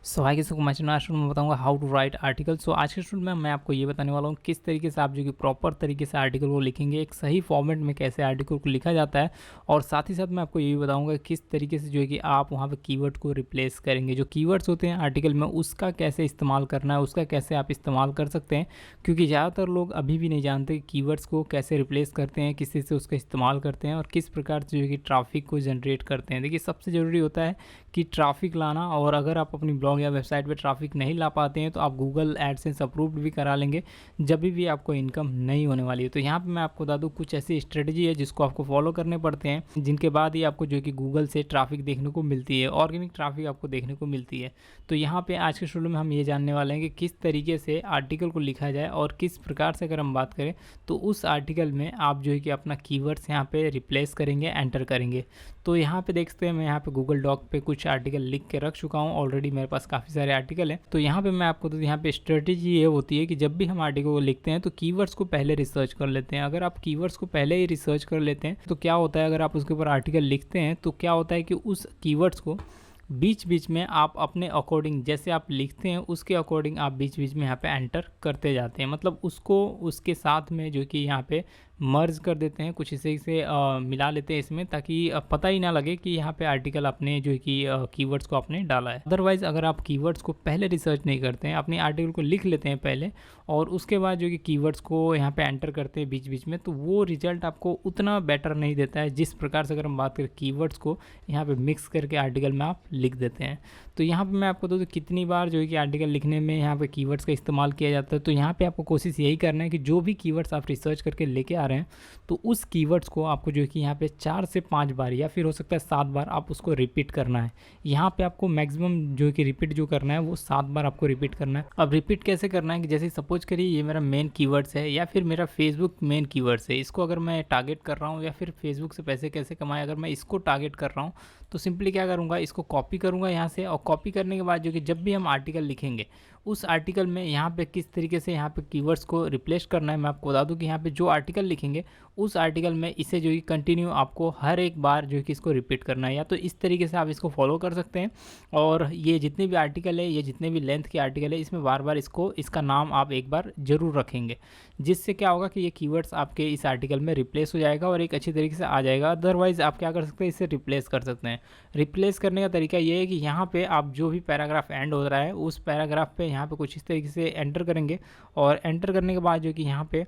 सो हाय किसी को मैं बताऊंगा हाउ टू राइट आर्टिकल। सो आज के स्टूडेंट में मैं आपको ये बताने वाला हूँ किस तरीके से आप जो कि प्रॉपर तरीके से आर्टिकल को लिखेंगे, एक सही फॉर्मेट में कैसे आर्टिकल को लिखा जाता है। और साथ ही साथ मैं आपको ये भी बताऊंगा किस तरीके से जो है कि आप वहाँ पे कीवर्ड को रिप्लेस करेंगे। जो कीवर्ड्स होते हैं आर्टिकल में उसका कैसे इस्तेमाल करना है, उसका कैसे आप इस्तेमाल कर सकते हैं, क्योंकि ज़्यादातर लोग अभी भी नहीं जानते कीवर्ड्स को कैसे रिप्लेस करते हैं, किस से उसका इस्तेमाल करते हैं और किस प्रकार से जो है कि ट्रैफिक को जनरेट करते हैं। देखिए सबसे ज़रूरी होता है कि ट्रैफिक लाना, और अगर आप अपनी ब्लॉग या वेबसाइट पे ट्रैफिक नहीं ला पाते हैं तो आप गूगल एडसेंस अप्रूव्ड भी करा लेंगे, जब भी आपको इनकम नहीं होने वाली है। तो यहाँ पे मैं आपको बता दूँ कुछ ऐसी स्ट्रेटजी है जिसको आपको फॉलो करने पड़ते हैं, जिनके बाद ही आपको जो कि गूगल से ट्रैफिक देखने को मिलती है, ऑर्गेनिक ट्रैफिक आपको देखने को मिलती है। तो यहाँ पे आज के शेड्यूल में हम ये जानने वाले हैं कि किस तरीके से आर्टिकल को लिखा जाए और किस प्रकार से अगर हम बात करें तो उस आर्टिकल में आप जो है कि अपना कीवर्ड्स यहाँ पे रिप्लेस करेंगे, एंटर करेंगे। तो यहाँ पे देख सकते हैं मैं यहाँ पे गूगल डॉक पे कुछ आर्टिकल लिख के रख चुका हूँ, ऑलरेडी मेरे पास काफ़ी सारे आर्टिकल हैं। तो यहाँ पे मैं आपको तो यहाँ पे स्ट्रेटेजी ये होती है कि जब भी हम आर्टिकल को लिखते हैं तो कीवर्ड्स को पहले रिसर्च कर लेते हैं। अगर आप कीवर्ड्स को पहले ही रिसर्च कर लेते हैं तो क्या होता है, अगर आप उसके ऊपर आर्टिकल लिखते हैं तो क्या होता है कि उस कीवर्ड्स को बीच बीच में आप अपने अकॉर्डिंग, जैसे आप लिखते हैं उसके अकॉर्डिंग आप बीच बीच में यहाँ पे एंटर करते जाते हैं। मतलब उसको उसके साथ में जो कि यहाँ पे मर्ज कर देते हैं, कुछ इसे मिला लेते हैं इसमें, ताकि पता ही ना लगे कि यहाँ पे आर्टिकल आपने जो कि कीवर्ड्स को आपने डाला है। अदरवाइज़ अगर आप कीवर्ड्स को पहले रिसर्च नहीं करते हैं, अपनी आर्टिकल को लिख लेते हैं पहले और उसके बाद जो कि कीवर्ड्स को यहाँ पे एंटर करते हैं बीच बीच में, तो वो रिजल्ट आपको उतना बेटर नहीं देता है जिस प्रकार से अगर हम बात करें कीवर्ड्स को यहाँ पे मिक्स करके आर्टिकल में आप लिख देते हैं। तो यहाँ पे मैं आपको तो कितनी बार जो है कि आर्टिकल लिखने में यहाँ पे कीवर्ड्स का इस्तेमाल किया जाता है। तो यहाँ पे आपको कोशिश यही करना है कि जो भी कीवर्ड्स आप रिसर्च करके लेके आ रहे हैं तो उस कीवर्ड्स को आपको जो है कि यहाँ पे 4 से 5 बार या फिर हो सकता है 7 बार आप उसको रिपीट करना है। यहाँ पे आपको मैक्सिमम जो है कि रिपीट जो करना है वो 7 बार आपको रिपीट करना है। अब रिपीट कैसे करना है कि जैसे सपोज करिए ये मेरा मेन कीवर्ड्स है या फिर मेरा फेसबुक मेन कीवर्ड्स है, इसको अगर मैं टारगेट कर रहा हूँ, या फिर फेसबुक से पैसे कैसे कमाए अगर मैं इसको टारगेट कर रहा हूँ, तो सिंपली क्या करूँगा, इसको कॉपी करूँगा यहाँ से। और कॉपी करने के बाद जो कि जब भी हम आर्टिकल लिखेंगे उस आर्टिकल में यहाँ पे किस तरीके से यहाँ पे कीवर्ड्स को रिप्लेस करना है, मैं आपको बता दूं कि यहाँ पे जो आर्टिकल लिखेंगे उस आर्टिकल में इसे जो कि कंटिन्यू आपको हर एक बार जो कि इसको रिपीट करना है। या तो इस तरीके से आप इसको फॉलो कर सकते हैं, और ये जितने भी आर्टिकल है, ये जितने भी लेंथ के आर्टिकल है, इसमें बार बार इसका नाम आप एक बार ज़रूर रखेंगे, जिससे क्या होगा कि ये कीवर्ड्स आपके इस आर्टिकल में रिप्लेस हो जाएगा और एक अच्छी तरीके से आ जाएगा। अदरवाइज़ आप क्या कर सकते हैं, इसे रिप्लेस कर सकते हैं। रिप्लेस करने का तरीका ये है कि यहाँ पे आप जो भी पैराग्राफ एंड हो रहा है उस पैराग्राफ पे यहाँ पे कुछ इस तरीके से एंटर करेंगे, और एंटर करने के बाद जो कि यहाँ पे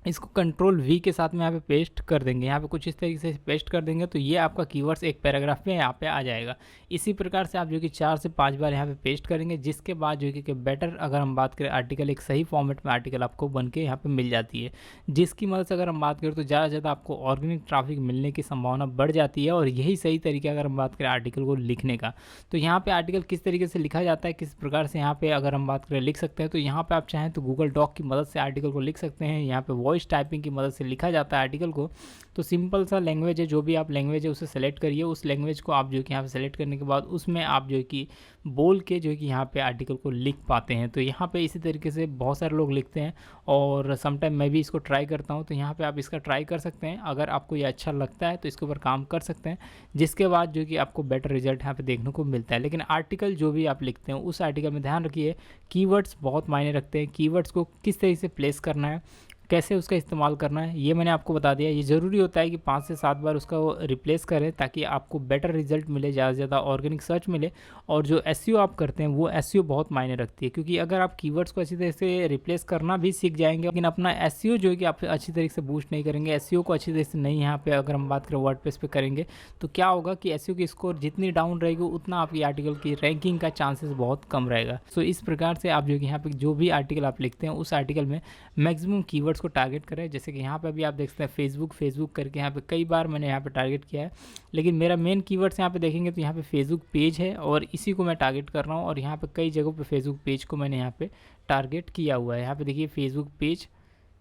इसको कंट्रोल वी के साथ में यहाँ पे पेस्ट कर देंगे। यहाँ पे कुछ इस तरीके से पेस्ट कर देंगे तो ये आपका कीवर्ड्स एक पैराग्राफ में यहाँ पे आ जाएगा। इसी प्रकार से आप जो कि 4 से 5 बार यहाँ पे पेस्ट करेंगे, जिसके बाद जो कि बेटर अगर हम बात करें आर्टिकल, एक सही फॉर्मेट में आर्टिकल आपको बन के यहाँ पे मिल जाती है, जिसकी मदद से अगर हम बात करें तो ज़्यादा से ज़्यादा आपको ऑर्गेनिक ट्रैफिक मिलने की संभावना बढ़ जाती है। और यही सही तरीका अगर हम बात करें आर्टिकल को लिखने का। तो यहाँ पर आर्टिकल किस तरीके से लिखा जाता है, किस प्रकार से यहाँ पर अगर हम बात करें लिख सकते हैं, तो यहाँ पर आप चाहें तो गूगल डॉक की मदद से आर्टिकल को लिख सकते हैं। यहाँ पर वॉइस टाइपिंग की मदद से लिखा जाता है आर्टिकल को। तो सिंपल सा लैंग्वेज है, जो भी आप लैंग्वेज है उसे सेलेक्ट करिए। उस लैंग्वेज को आप जो कि यहाँ पे सेलेक्ट करने के बाद उसमें आप जो कि बोल के जो कि यहाँ पे आर्टिकल को लिख पाते हैं। तो यहाँ पे इसी तरीके से बहुत सारे लोग लिखते हैं, और समटाइम मैं भी इसको ट्राई करता हूँ। तो यहाँ पे आप इसका ट्राई कर सकते हैं, अगर आपको ये अच्छा लगता है तो इसके ऊपर काम कर सकते हैं, जिसके बाद जो कि आपको बेटर रिजल्ट यहाँ पे देखने को मिलता है। लेकिन आर्टिकल जो भी आप लिखते हैं उस आर्टिकल में ध्यान रखिए कीवर्ड्स बहुत मायने रखते हैं। कीवर्ड्स को किस तरीके से प्लेस करना है, कैसे उसका इस्तेमाल करना है, ये मैंने आपको बता दिया। ये ज़रूरी होता है कि 5 से 7 बार उसका रिप्लेस करें, ताकि आपको बेटर रिजल्ट मिले, ज़्यादा से ज़्यादा ऑर्गेनिक सर्च मिले। और जो एसईओ आप करते हैं वो एसईओ बहुत मायने रखती है, क्योंकि अगर आप कीवर्ड्स को अच्छी तरह से रिप्लेस करना भी सीख जाएंगे, लेकिन अपना एसईओ जो है कि आप अच्छी तरीके से बूस्ट नहीं करेंगे, एसईओ को अच्छी तरह से नहीं यहाँ पे अगर हम बात करें वर्डप्रेस पे करेंगे, तो क्या होगा कि एसईओ की स्कोर जितनी डाउन रहेगी उतना आपकी आर्टिकल की रैंकिंग का चांसेस बहुत कम रहेगा। सो इस प्रकार से आप जो कि यहाँ पे जो भी आर्टिकल आप लिखते हैं उस आर्टिकल में मैक्सिमम कीवर्ड्स को टारगेट करें। जैसे कि यहाँ पे अभी आप देख सकते हैं फेसबुक करके यहाँ पे कई बार मैंने यहाँ पे टारगेट किया है, लेकिन मेरा मेन कीवर्ड्स यहाँ पे देखेंगे तो यहाँ पे फेसबुक पेज है और इसी को मैं टारगेट कर रहा हूँ। और यहाँ पे कई जगहों पे फेसबुक पेज को मैंने यहाँ पे टारगेट किया हुआ है। यहाँ पे देखिए फेसबुक पेज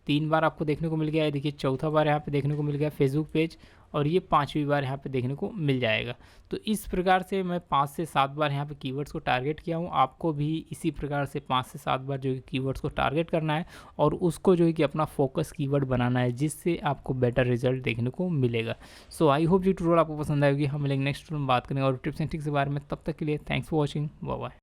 3 बार आपको देखने को मिल गया है, देखिए चौथा बार यहाँ पे देखने को मिल गया फेसबुक पेज, और ये 5वीं बार यहाँ पे देखने को मिल जाएगा। तो इस प्रकार से मैं 5 से 7 बार यहाँ पे कीवर्ड्स को टारगेट किया हूँ। आपको भी इसी प्रकार से 5 से 7 बार जो है कीवर्ड्स को टारगेट करना है और उसको जो है कि अपना फोकस कीवर्ड बनाना है, जिससे आपको बेटर रिजल्ट देखने को मिलेगा। सो आई होप ये ट्यूटोरियल आपको पसंद आएगी। हम मिलेंगे नेक्स्ट वीडियो में बात करेंगे और टिप्स एंड ट्रिक्स के बारे में। तब तक के लिए thanks for watching, bye bye.